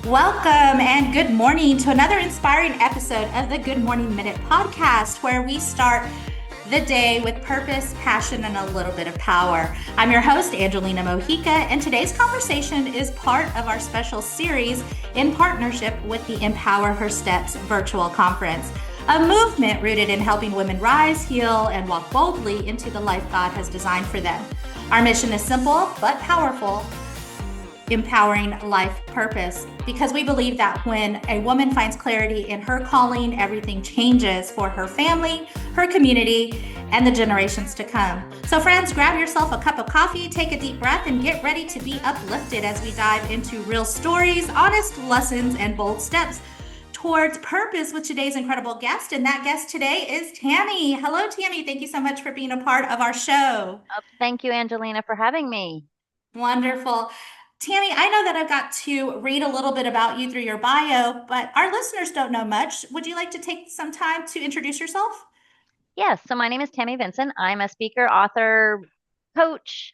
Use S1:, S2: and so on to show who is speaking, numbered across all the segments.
S1: Welcome and good morning to another inspiring episode of the Good Morning Minute podcast, where we start the day with purpose, passion, and a little bit of power. I'm your host, Angelina Mojica, and today's conversation is part of our special series in partnership with the Empower Her Steps virtual conference, a movement rooted in helping women rise, heal, and walk boldly into the life God has designed for them. Our mission is simple but powerful: empowering life purpose, because we believe that when a woman finds clarity in her calling, everything changes for her family, her community, and the generations to come. So friends, grab yourself a cup of coffee, take a deep breath, and get ready to be uplifted as we dive into real stories, honest lessons, and bold steps towards purpose with today's incredible guest. And that guest today is Tammy. Hello, Tammy. Thank you so much for being a part of our show.
S2: Thank you, Angelina, for having me.
S1: Wonderful. Tammy, I know that I've got to read a little bit about you through your bio, but our listeners don't know much. Would you like to take some time to introduce yourself?
S2: Yes, so my name is Tammy Vincent. I'm a speaker, author, coach,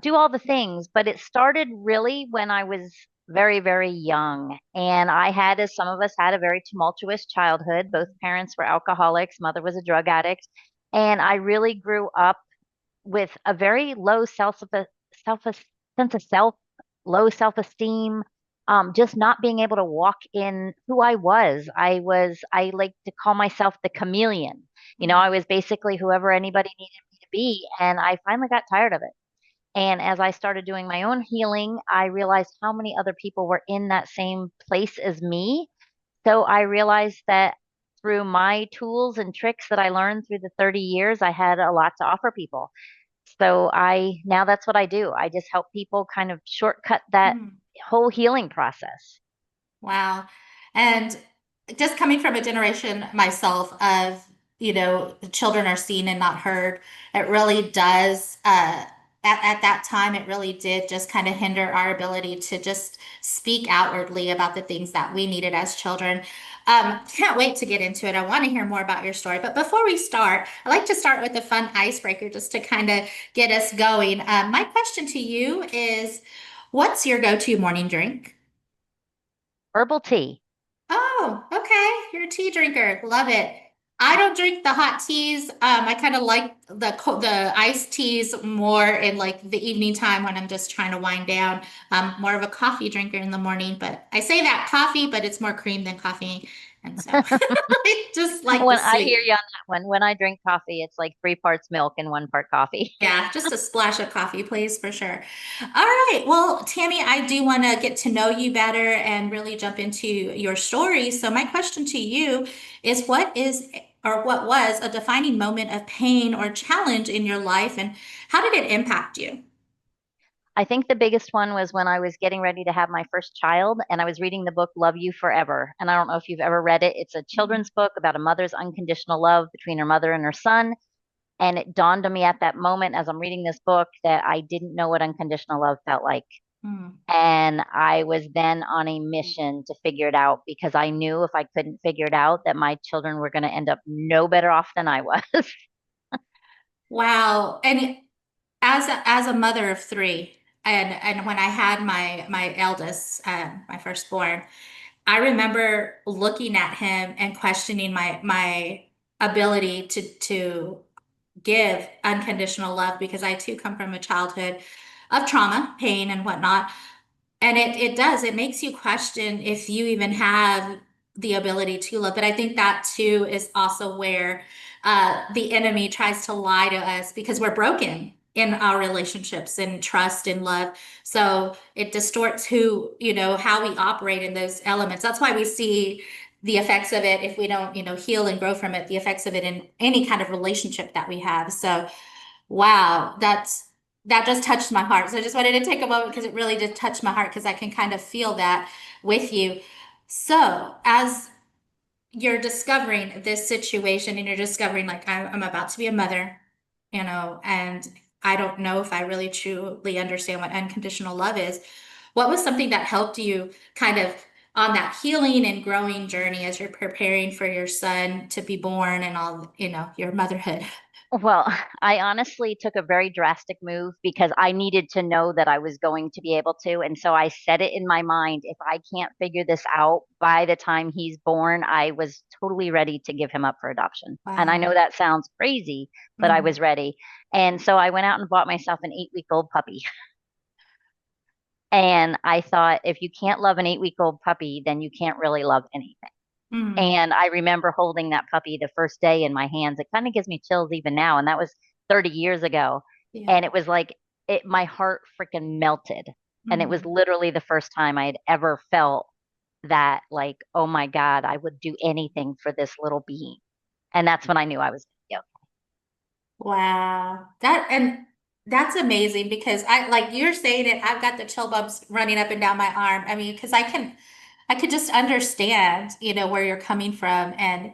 S2: do all the things, but it started really when I was very, very young. And I had, as some of us had, a very tumultuous childhood. Both parents were alcoholics, mother was a drug addict. And I really grew up with a very low self sense of self, low self-esteem, just not being able to walk in who I was. I like to call myself the chameleon. I was basically whoever anybody needed me to be, and I finally got tired of it. And as I started doing my own healing, I realized how many other people were in that same place as me. So I realized that through my tools and tricks that I learned through the 30 years, I had a lot to offer people. So I now that's what I do. I just help people kind of shortcut that
S1: Hmm.
S2: whole healing process.
S1: Wow. And just coming from a generation myself of, children are seen and not heard, it really does, at that time, it really did just kind of hinder our ability to just speak outwardly about the things that we needed as children. Can't wait to get into it. I want to hear more about your story. But before we start, I like to start with a fun icebreaker just to kind of get us going. My question to you is, what's your go-to morning drink?
S2: Herbal tea.
S1: Oh, okay. You're a tea drinker. Love it. I don't drink the hot teas. I kind of like the iced teas more in like the evening time when I'm just trying to wind down. I'm more of a coffee drinker in the morning, but I say that coffee, but it's more cream than coffee. And so I just like the
S2: When I hear
S1: sweet.
S2: you on that one, when I drink coffee, it's like three parts milk and one part coffee.
S1: Yeah, just a splash of coffee, please, for sure. All right. Well, Tammy, I do want to get to know you better and really jump into your story. So my question to you is, what was a defining moment of pain or challenge in your life, and how did it impact you?
S2: I think the biggest one was when I was getting ready to have my first child and I was reading the book Love You Forever. And I don't know if you've ever read it. It's a children's book about a mother's unconditional love between her mother and her son. And it dawned on me at that moment as I'm reading this book that I didn't know what unconditional love felt like.
S1: Mm.
S2: And I was then on a mission to figure it out because I knew if I couldn't figure it out, that my children were going to end up no better off than I was.
S1: Wow. And as a mother of three, and when I had my eldest, my firstborn, I remember looking at him and questioning my ability to give unconditional love, because I too come from a childhood of trauma, pain, and whatnot. And it does, it makes you question if you even have the ability to love. But I think that too is also where the enemy tries to lie to us, because we're broken in our relationships and trust and love. So it distorts how we operate in those elements. That's why we see the effects of it if we don't, heal and grow from it, the effects of it in any kind of relationship that we have. So wow, that just touched my heart. So I just wanted to take a moment because it really did touch my heart, because I can kind of feel that with you. So as you're discovering this situation and you're discovering like I'm about to be a mother, and I don't know if I really truly understand what unconditional love is. What was something that helped you kind of on that healing and growing journey as you're preparing for your son to be born and all, your motherhood?
S2: Well, I honestly took a very drastic move because I needed to know that I was going to be able to. And so I set it in my mind, if I can't figure this out by the time he's born, I was totally ready to give him up for adoption. And I know
S1: Wow.
S2: that sounds crazy, but I was
S1: Mhm.
S2: ready. And so I went out and bought myself an 8-week-old puppy. And I thought, if you can't love an 8-week-old puppy, then you can't really love anything.
S1: Mhm.
S2: And I remember holding that puppy the first day in my hands. It kind of gives me chills even now. And that was 30 years ago.
S1: Yeah.
S2: And it was like my heart freaking melted. And it was
S1: Mhm.
S2: literally the first time I had ever felt that, like, oh my God, I would do anything for this little being. And that's when I knew I was going to
S1: Wow. That's amazing because I like you're saying it, I've got the chill bumps running up and down my arm. I mean, because I could just understand, where you're coming from. And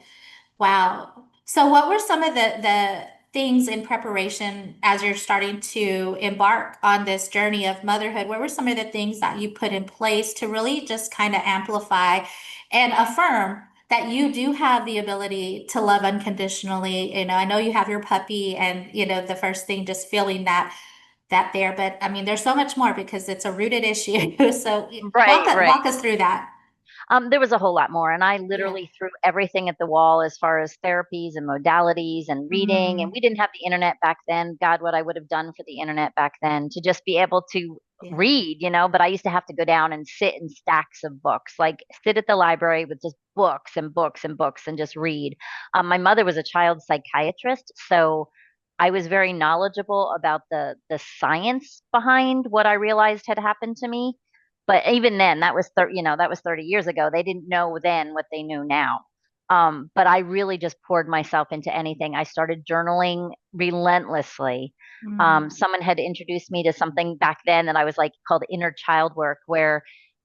S1: wow. So what were some of the things in preparation as you're starting to embark on this journey of motherhood? What were some of the things that you put in place to really just kind of amplify and affirm that you do have the ability to love unconditionally? I know you have your puppy and, the first thing just feeling that there, but I mean, there's so much more because it's a rooted issue. So
S2: go. Right, right.
S1: walk us through that.
S2: There was a whole lot more, and I
S1: Yeah.
S2: literally threw everything at the wall as far as therapies and modalities and reading. And
S1: Mm,
S2: we didn't have the internet back then. God, what I would have done for the internet back then to just be able to
S1: yeah.
S2: read, But I used to have to go down and sit in stacks of books, like sit at the library with just books and books and books and just read. My mother was a child psychiatrist, so I was very knowledgeable about the science behind what I realized had happened to me. But even then, that was 30 years ago. They didn't know then what they know now. But I really just poured myself into anything. I started journaling relentlessly.
S1: Mm,
S2: Someone had introduced me to something back then that I was like called inner child work, where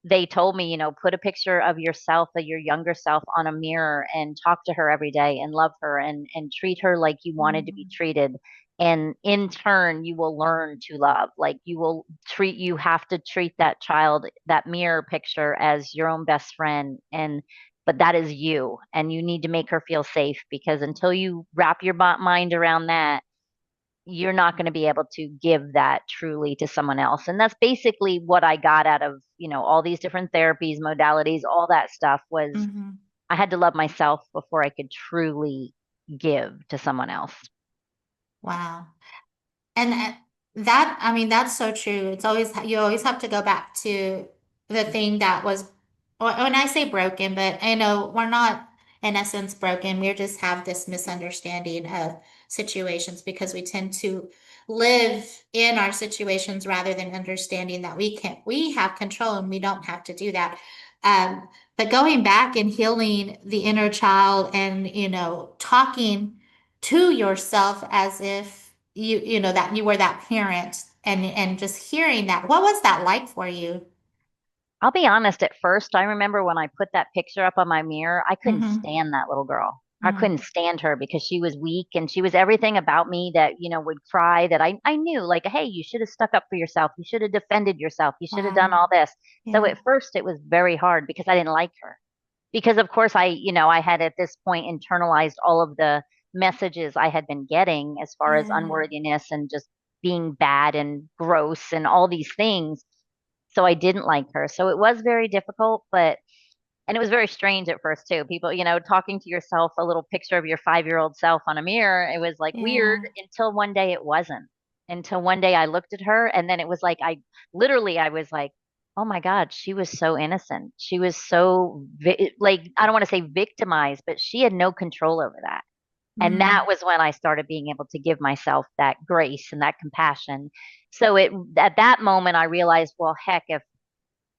S2: they told me, put a picture of yourself, of your younger self on a mirror and talk to her every day and love her and treat her like you wanted to be
S1: mm,
S2: treated. And in turn, you will learn to love. Like you have to treat that child, that mirror picture, as your own best friend. But that is you. And you need to make her feel safe, because until you wrap your mind around that, you're not going to be able to give that truly to someone else. And that's basically what I got out of, all these different therapies, modalities, all that stuff was
S1: mhm.
S2: I had to love myself before I could truly give to someone else.
S1: Wow. And that, I mean, that's so true. You always have to go back to the thing that was, when I say broken, but I know we're not in essence broken. We just have this misunderstanding of situations because we tend to live in our situations rather than understanding that we have control and we don't have to do that. But going back and healing the inner child and, talking to yourself as if that you were that parent and just hearing that. What was that like for you?
S2: I'll be honest, at first, I remember when I put that picture up on my mirror, I couldn't
S1: Mm-hmm.
S2: stand that little girl. I couldn't
S1: Mm,
S2: stand her because she was weak and she was everything about me that, would cry, that I knew, like, hey, you should have stuck up for yourself. You should have defended yourself. You should have done
S1: wow.
S2: all this. So
S1: Yeah.
S2: at first, it was very hard because I didn't like her. Because, of course, I had at this point internalized all of the messages I had been getting as far as
S1: Yeah.
S2: unworthiness and just being bad and gross and all these things. So I didn't like her. So it was very difficult, and it was very strange at first too. People, talking to yourself, a little picture of your 5-year-old self on a mirror, it was like weird
S1: Yeah.
S2: until one day it wasn't. Until one day I looked at her and then it was like I was like, oh my God, she was so innocent. She was so like, I don't want to say victimized, but she had no control over that. And that
S1: Mm,
S2: was when I started being able to give myself that grace and that compassion. So it at that moment I realized, well, heck,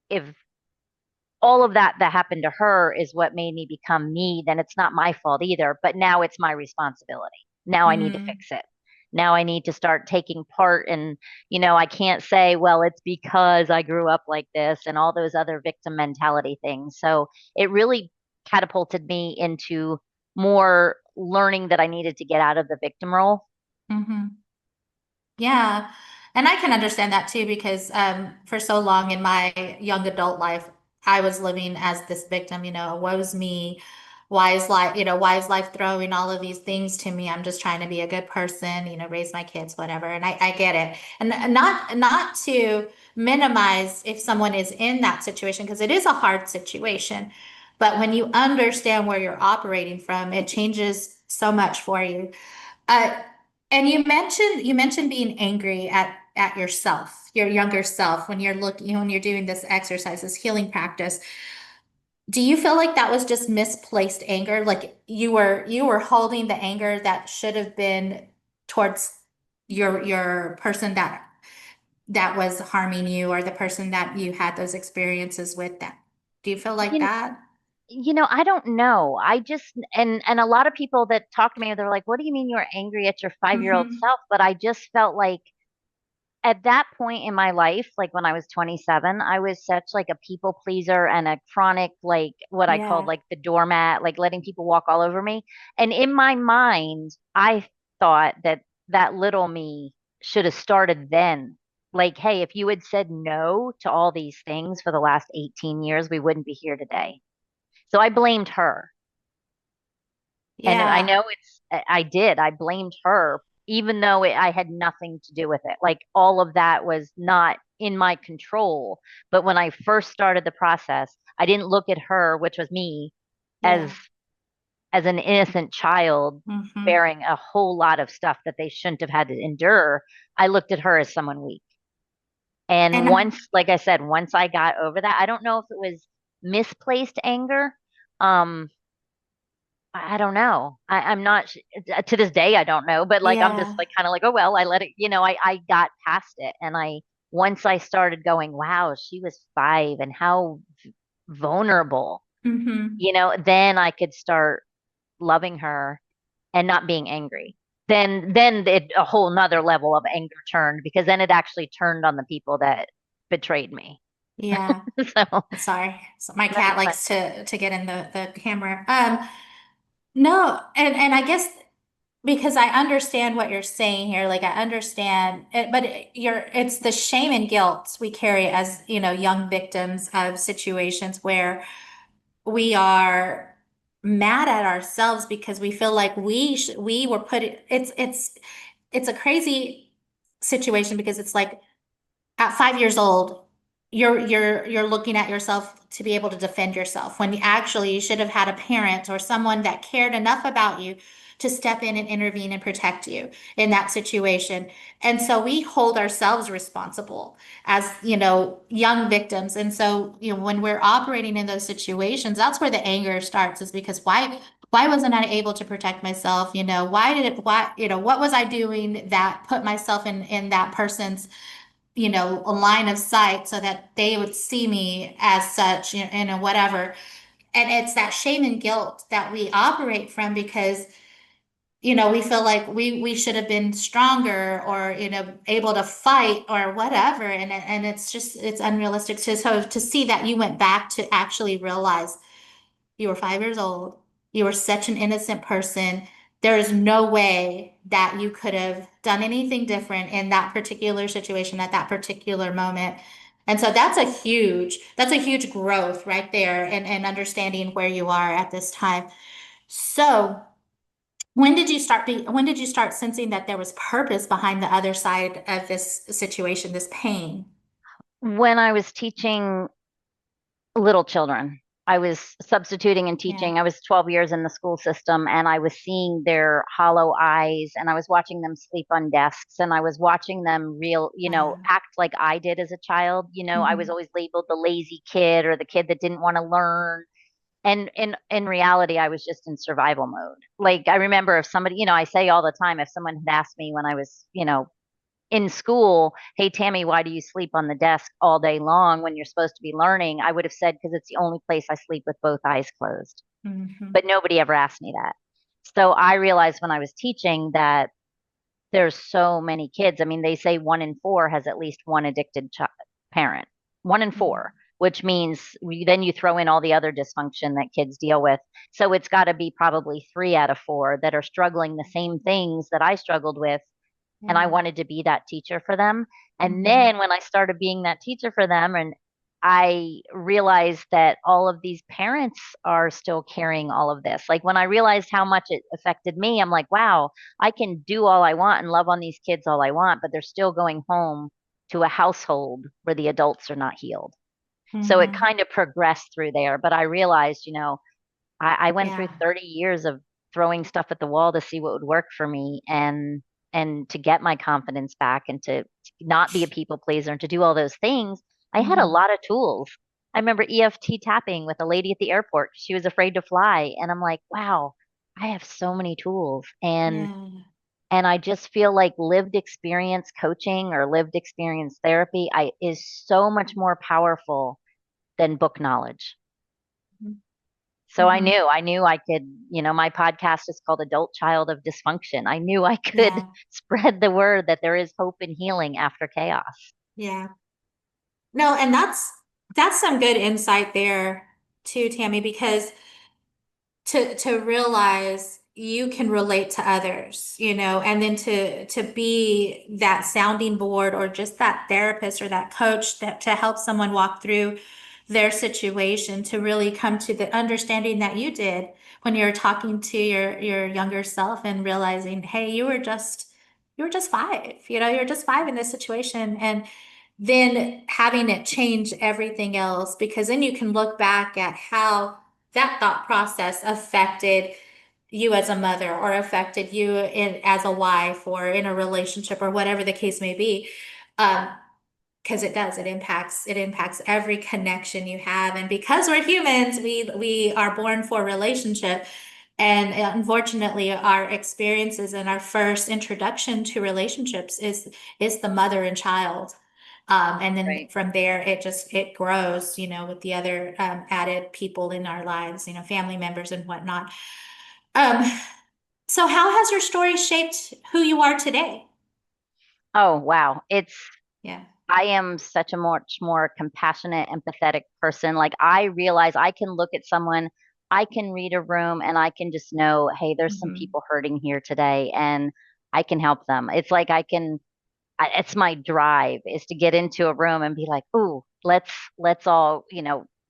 S2: if all of that happened to her is what made me become me, then it's not my fault either. But now it's my responsibility. Now I need to
S1: mm,
S2: fix it. Now I need to start taking part. And, I can't say, well, it's because I grew up like this and all those other victim mentality things. So it really catapulted me into more learning that I needed to get out of the victim role.
S1: mm-hmm. Yeah. And I can understand that too because for so long in my young adult life, I was living as this victim, woe's me. why is life throwing all of these things to me? I'm just trying to be a good person, raise my kids, whatever. And I get it. And not to minimize if someone is in that situation, because it is a hard situation. But when you understand where you're operating from, it changes so much for you. Uh, and you mentioned being angry at yourself, your younger self, when you're doing this exercise, this healing practice. Do you feel like that was just misplaced anger? Like you were holding the anger that should have been towards your person that was harming you, or the person that you had those experiences with that. Do you feel like
S2: You,
S1: that?
S2: I don't know. I just and a lot of people that talk to me, they're like, "What do you mean you were angry at your 5-year-old
S1: Mm-hmm.
S2: self?" But I just felt like at that point in my life, like when I was 27, I was such like a people pleaser and a chronic, like what I called
S1: Yeah.
S2: like the doormat, like letting people walk all over me. And in my mind, I thought that that little me should have started then. Like, hey, if you had said no to all these things for the last 18 years, we wouldn't be here today. So I blamed her. And I
S1: Yeah.
S2: know I did. I blamed her, even though I had nothing to do with it. Like all of that was not in my control. But when I first started the process, I didn't look at her, which was me, as
S1: Yeah.
S2: as an innocent child
S1: Mm-hmm.
S2: bearing a whole lot of stuff that they shouldn't have had to endure. I looked at her as someone weak. And
S1: And
S2: once, like I said, once I got over that, I don't know if it was misplaced anger. Um, I don't know. I'm not to this day. I don't know, but like I'm just
S1: yeah.
S2: like kind of like, oh well, I let it. I got past it, and I once I started going, wow, she was 5, and how vulnerable.
S1: Mm-hmm.
S2: Then I could start loving her and not being angry. Then a whole nother level of anger turned because then it actually turned on the people that betrayed me.
S1: Yeah.
S2: So
S1: Sorry. So my
S2: no,
S1: cat
S2: you're fine.
S1: likes to get in the camera. No, and I guess because I understand what you're saying here, like I understand it, but it's the shame and guilt we carry as, young victims of situations where we are mad at ourselves because we feel like we were put it's a crazy situation because it's like at 5 years old, you're looking at yourself to be able to defend yourself when actually you should have had a parent or someone that cared enough about you to step in and intervene and protect you in that situation. And so we hold ourselves responsible as, young victims. And so, when we're operating in those situations, that's where the anger starts, is because why wasn't I able to protect myself? What was I doing that put myself in that person's a line of sight so that they would see me as such, whatever. And it's that shame and guilt that we operate from because, we feel like we should have been stronger or, able to fight or whatever. And it's unrealistic. So to see that you went back to actually realize you were 5 years old. You were such an innocent person. There is no way that you could have done anything different in that particular situation at that particular moment. And so that's a huge growth right there and understanding where you are at this time. So when did you start sensing that there was purpose behind the other side of this situation, this pain?
S2: When I was teaching little children. I was substituting and
S1: Yeah.
S2: teaching. I was 12 years in the school system and I was seeing their hollow eyes and I was watching them sleep on desks and I was watching them
S1: Um,
S2: act like I did as a child. I was
S1: mhm.
S2: always labeled the lazy kid or the kid that didn't want to learn. And in reality, I was just in survival mode. Like I remember if somebody, I say all the time, if someone had asked me when I was, in school, hey, Tammy, why do you sleep on the desk all day long when you're supposed to be learning? I would have said, because it's the only place I sleep with both eyes closed.
S1: Mhm.
S2: But nobody ever asked me that. So I realized when I was teaching that there's so many kids. I mean, they say 1 in 4 has at least one addicted parent, 1 in 4, which means then you throw in all the other dysfunction that kids deal with. So it's got to be probably 3 out of 4 that are struggling the same things that I struggled with and I
S1: Yeah.
S2: wanted to be that teacher for them. And
S1: Mhm.
S2: then when I started being that teacher for them and I realized that all of these parents are still carrying all of this. Like when I realized how much it affected me, I'm like, wow, I can do all I want and love on these kids all I want, but they're still going home to a household where the adults are not healed. So it
S1: Hmm.
S2: kind of progressed through there. But I realized, I went through
S1: Yeah.
S2: 30 years of throwing stuff at the wall to see what would work for me and to get my confidence back and to not be a people pleaser and to do all those things. I had a
S1: Hmm.
S2: lot of tools. I remember EFT tapping with a lady at the airport. She was afraid to fly. And I'm like, wow, I have so many tools.
S1: Yeah.
S2: And I just feel like lived experience coaching or lived experience therapy is so much more powerful than book knowledge. So
S1: Hmm.
S2: I knew I could, my podcast is called Adult Child of Dysfunction. I knew I could
S1: Yeah.
S2: spread the word that there is hope and healing after chaos.
S1: Yeah. No, and that's some good insight there too, Tammy, because to realize you can relate to others, and then to be that sounding board or just that therapist or that coach that to help someone walk through their situation to really come to the understanding that you did when you're talking to your younger self and realizing, hey, you were just five, you're just five in this situation. And then having it change everything else, because then you can look back at how that thought process affected you as a mother or affected you as a wife or in a relationship or whatever the case may be. Um, because it impacts every connection you have. And because we're humans, we are born for relationship. And unfortunately, our experiences and our first introduction to relationships is the mother and child. And then
S2: Right.
S1: from there, it grows, with the other added people in our lives, family members and whatnot. Um, so how has your story shaped who you are today?
S2: Oh, wow.
S1: Yeah.
S2: I am such a much more compassionate, empathetic person. Like I realize I can look at someone, I can read a room and I can just know, hey, there's some
S1: Hmm.
S2: people hurting here today and I can help them. It's like it's my drive is to get into a room and be like, "Ooh, let's all,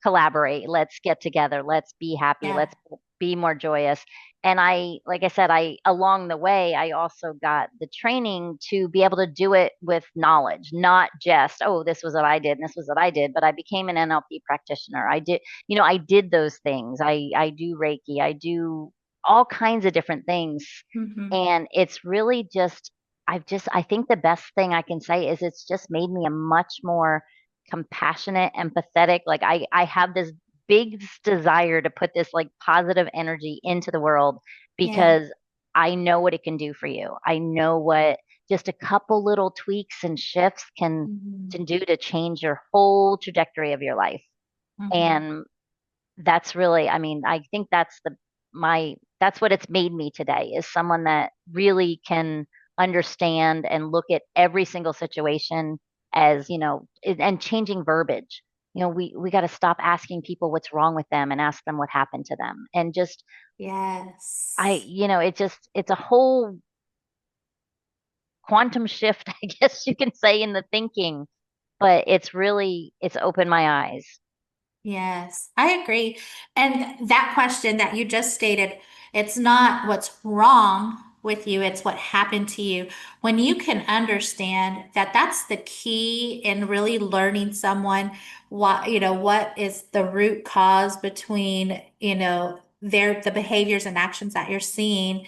S2: collaborate. Let's get together. Let's be happy.
S1: Yeah.
S2: Let's be more joyous." And like I said, I along the way, I also got the training to be able to do it with knowledge, not just, "Oh, this was what I did and this was what I did," but I became an NLP practitioner. I did those things. I do Reiki. I do all kinds of different things.
S1: Hmm.
S2: And it's really just I think the best thing I can say is it's just made me a much more compassionate, empathetic. Like I have this big desire to put this like positive energy into the world
S1: Yeah.
S2: because I know what it can do for you. I know what just a couple little tweaks and shifts
S1: Hmm.
S2: can do to change your whole trajectory of your life.
S1: Hmm.
S2: And that's really, I mean, I think that's what it's made me today is someone that really can understand and look at every single situation as, and changing verbiage. We got to stop asking people what's wrong with them and ask them what happened to them. And just,
S1: Yes.
S2: it's a whole quantum shift, I guess you can say, in the thinking, but it's opened my eyes.
S1: Yes, I agree. And that question that you just stated, it's not what's wrong with you, it's what happened to you. When you can understand that that's the key in really learning someone, what is the root cause between, the behaviors and actions that you're seeing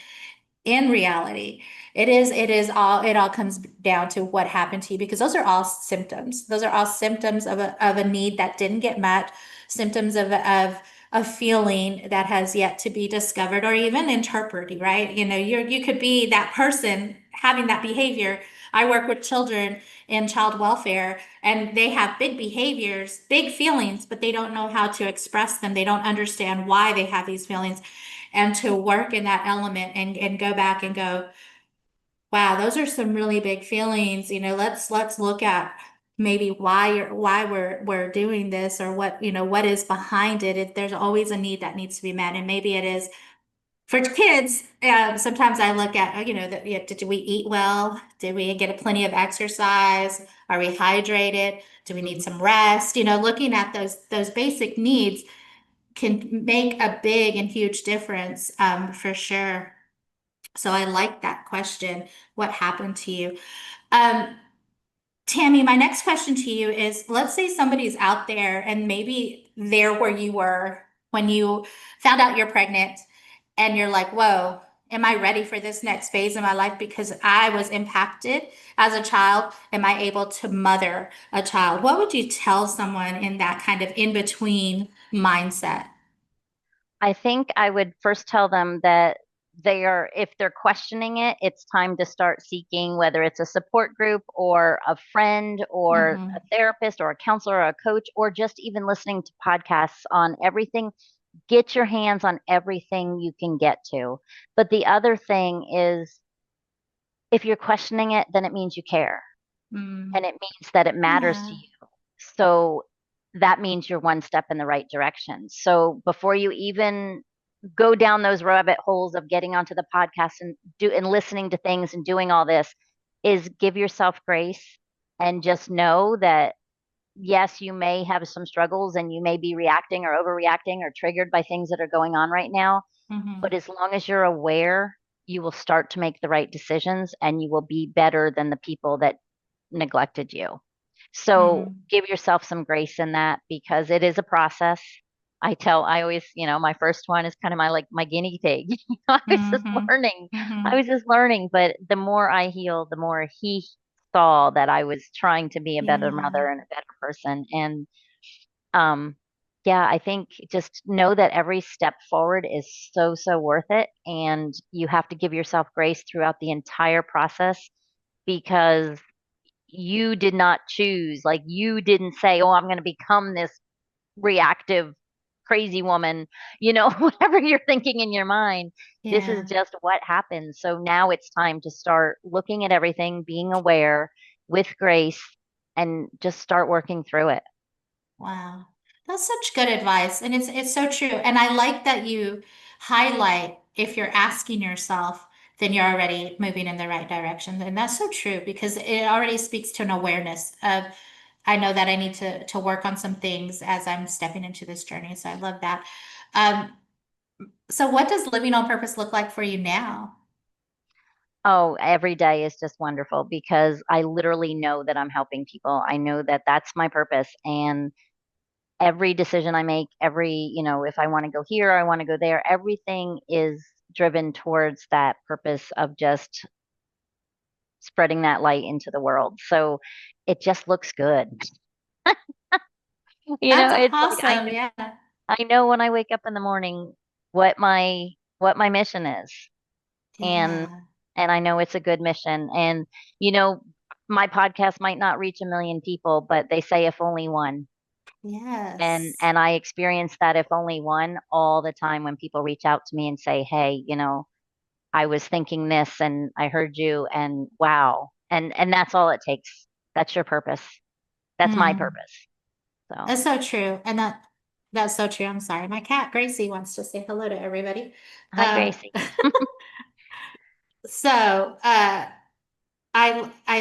S1: in reality. It all comes down to what happened to you, because those are all symptoms. Those are all symptoms of a need that didn't get met, symptoms of a feeling that has yet to be discovered or even interpreted, right? You could be that person having that behavior. I work with children in child welfare, and they have big behaviors, big feelings, but they don't know how to express them. They don't understand why they have these feelings, and to work in that element and go back and go, wow, those are some really big feelings. Let's look at maybe why we're doing this, or what is behind it. There's always a need that needs to be met, and maybe it is For kids, sometimes I look at, that, did we eat well? Did we get plenty of exercise? Are we hydrated? Do we need
S2: Mhm.
S1: some rest? Looking at those basic needs can make a big and huge difference, for sure. So I like that question. What happened to you? Um, Tammy, my next question to you is, let's say somebody's out there and maybe they're where you were when you found out you're pregnant and you're like, whoa, am I ready for this next phase of my life? Because I was impacted as a child. Am I able to mother a child? What would you tell someone in that kind of in between mindset?
S2: I think I would first tell them that if they're questioning it, it's time to start seeking, whether it's a support group or a friend or a
S1: Hmm.
S2: therapist or a counselor or a coach, or just even listening to podcasts on everything. Get your hands on everything you can get to. But the other thing is, if you're questioning it, then it means you care
S1: Mm.
S2: and it means that it matters to
S1: Yeah.
S2: you. So that means you're one step in the right direction. So before you even go down those rabbit holes of getting onto the podcast and listening to things and doing all this, is give yourself grace and just know that yes, you may have some struggles and you may be reacting or overreacting or triggered by things that are going on right now. But
S1: Hmm.
S2: as long as you're aware, you will start to make the right decisions and you will be better than the people that neglected you. So
S1: Hmm.
S2: give yourself some grace in that because it is a process. I always, my first one is kind of my guinea pig. I was just
S1: Hmm.
S2: learning. I
S1: Hmm.
S2: was just learning, but the more I healed, the more he saw that I was trying to be a better
S1: Yeah.
S2: mother and a better person. And um, yeah, I think just know that every step forward is so, so worth it. And you have to give yourself grace throughout the entire process because you did not choose, like you didn't say, oh, I'm going to become this reactive, crazy woman, whatever you're thinking in your mind. This is
S1: Yeah.
S2: just what happens. So now it's time to start looking at everything, being aware with grace, and just start working through it.
S1: Wow. That's such good advice. And it's so true. And I like that you highlight if you're asking yourself, then you're already moving in the right direction. And that's so true because it already speaks to an awareness of I know that I need to work on some things as I'm stepping into this journey. So I love that. Um, so what does living on purpose look like for you now?
S2: Oh, every day is just wonderful because I literally know that I'm helping people. I know that that's my purpose. And every decision I make, if I want to go here, I want to go there, everything is driven towards that purpose of just spreading that light into the world. So it just looks good.
S1: That's
S2: It's like
S1: awesome. Yeah.
S2: I know when I wake up in the morning what my mission is. And
S1: Yeah.
S2: and I know it's a good mission. And you know, my podcast might not reach 1 million people, but they say if only one. And
S1: Yes.
S2: and I experience that if only one all the time when people reach out to me and say, "Hey, I was thinking this and I heard you and wow." And that's all it takes. That's your purpose. That's my
S1: Mm.
S2: purpose. So,
S1: That's so true. And that's so true. I'm sorry. My cat Gracie wants to say hello to everybody.
S2: hi
S1: Um,
S2: Gracie.
S1: so I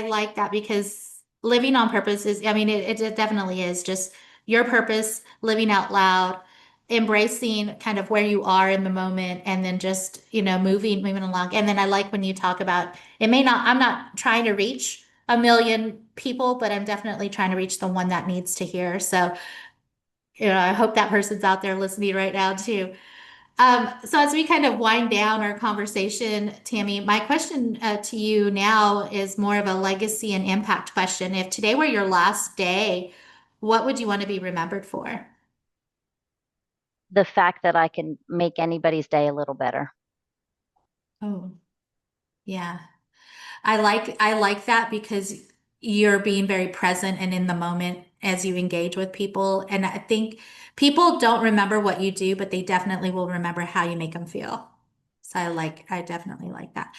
S1: like that because living on purpose is, I mean, it definitely is just your purpose, living out loud, embracing kind of where you are in the moment, and then just, moving along. And then I like when you talk about it may not, I'm not trying to reach 1 million people, but I'm definitely trying to reach the one that needs to hear. So, I hope that person's out there listening right now too. So as we kind of wind down our conversation, Tammy, my question to you now is more of a legacy and impact question. If today were your last day, what would you want to be remembered for?
S2: The fact that I can make anybody's day a little better.
S1: Oh, yeah. I like that because you're being very present and in the moment as you engage with people. And I think people don't remember what you do, but they definitely will remember how you make them feel. So I definitely like that.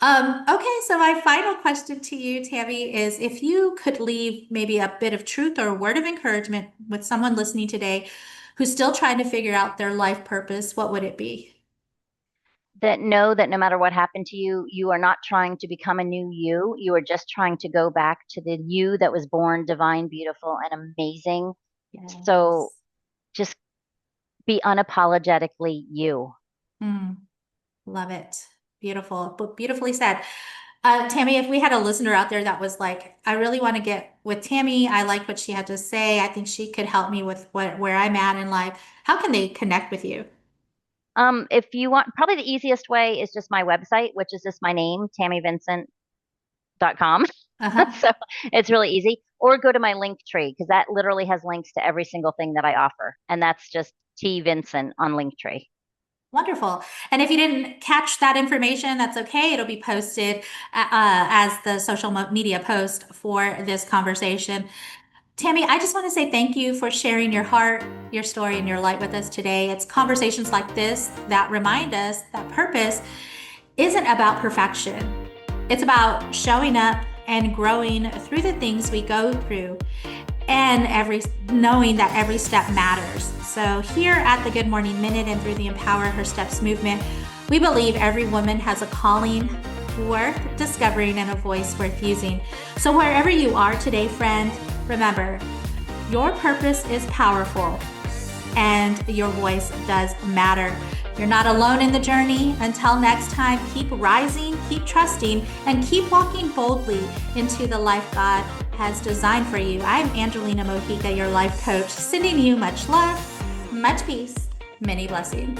S1: Okay, so my final question to you, Tammy, is if you could leave maybe a bit of truth or a word of encouragement with someone listening today who's still trying to figure out their life purpose, what would it be?
S2: that know that no matter what happened to you, you are not trying to become a new you. You are just trying to go back to the you that was born divine, beautiful, and amazing. So
S1: Yes.
S2: just be unapologetically you.
S1: Mm, love it. Beautiful, but beautifully said. Tammy, if we had a listener out there that was like, I really want to get with Tammy, I like what she had to say. I think she could help me with where I'm at in life. How can they connect with you?
S2: If you want, probably the easiest way is just my website, which is just my name, tammyvincent.com.
S1: Uh-huh.
S2: So it's really easy. Or go to my link tree because that literally has links to every single thing that I offer. And that's just T Vincent on Linktree.
S1: Wonderful. And if you didn't catch that information, that's okay. It'll be posted as the social media post for this conversation. Tammy, I just want to say thank you for sharing your heart, your story, and your light with us today. It's conversations like this that remind us that purpose isn't about perfection. It's about showing up and growing through the things we go through and every knowing that every step matters. So here at the Good Morning Minute and through the Empower Her Steps movement, we believe every woman has a calling worth discovering and a voice worth using. So wherever you are today, friend, remember, your purpose is powerful and your voice does matter. You're not alone in the journey. Until next time, keep rising, keep trusting, and keep walking boldly into the life God has designed for you. I'm Angelina Mojica, your life coach, sending you much love, much peace, many blessings.